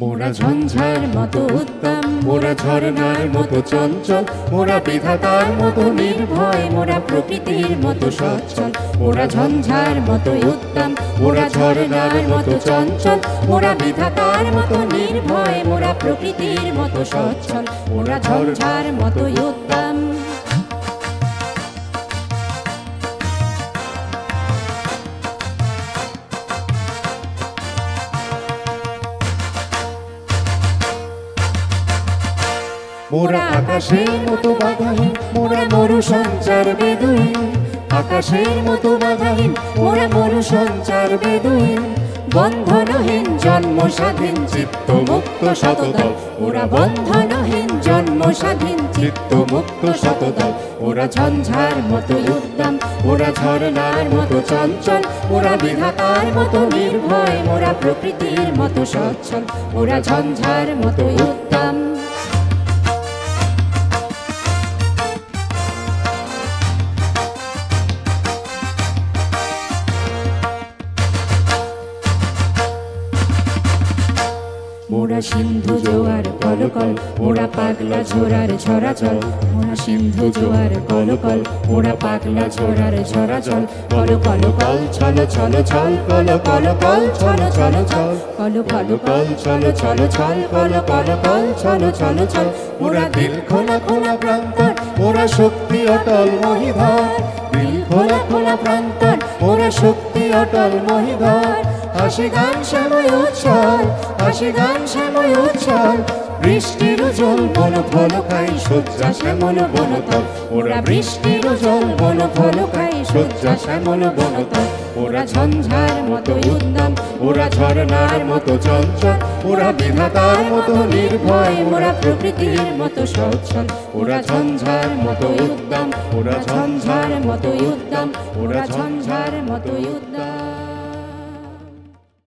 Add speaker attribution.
Speaker 1: মোরা ঝঞ্ঝার মতো উদ্দাম, মোরা ঝরনার মতো চঞ্চল, মোরা বিধাতার মতো নির্ভয়, মোরা প্রকৃতির মতো সচ্ছল। মোরা ঝঞ্ঝার মতো উদ্দাম, মোরা ঝরনার মতো চঞ্চল, মোরা বিধাতার মতো নির্ভয়, মোরা প্রকৃতির মতো সচ্ছল। মোরা ঝঞ্ঝার মতো উদ্দাম। মোরা আকাশের মতো বাধাহীন, মোরা মরু সঞ্চার বেদুইন। আকাশের মতো বাধাহীন, মোরা মরু সঞ্চার বেদুইন। বন্ধনহীন জন্ম স্বাধীন, চিত্ত মুক্ত শতদল। ওরা বন্ধনহীন জন্ম স্বাধীন, চিত্ত মুক্ত শতদল। ওরা ঝঞ্ঝার মতো উদ্দাম, ওরা ঝরনার মতো চঞ্চল, ওরা বিধাতার মতো নির্ভয়, মোরা প্রকৃতির মতো সচ্ছল। ওরা ঝঞ্ঝার মতো উদ্দাম। মোরা সিন্ধু জোয়ার কলকল, মোরা পাগলা ঝোড়ার ছড়াচল। মোরা সিন্ধু জোয়ার কলকল, মোরা পাগলা ঝোড়ার ছড়াচল। কল কল কল ছল ছল ছল, কল কল কল ছল ছল ছল, কল কল কল ছল ছল ছল, কল কল কল ছল ছল ছল। মোরা দিল খোলা খোলা প্রান্তর, মোরা শক্তি অটল মহিধর। দিল খোলা খোলা প্রান্তর, মোরা শক্তি অটল মহিধর। হাসি গান শ্যাময় উচ্ছল, হাসি গান শ্যাময় উচ্ছল। বৃষ্টির জল বন ফল খাই, শয্যা শ্যামল বনতল। ওরা বৃষ্টির জল বন ফল খাই, শয্যা শ্যামল বনতল। ওরা ঝঞ্ঝার মতো উদ্দাম, ওরা ঝরনার মতো চঞ্চল, ওরা বিধাতার মতো নির্ভয়, মোরা প্রকৃতির মতো সচ্ছল। ওরা ঝঞ্ঝার মতো উদ্দাম, ওরা ঝঞ্ঝার মতো উদ্দাম, ওরা ঝঞ্ঝার মতো উদ্দাম।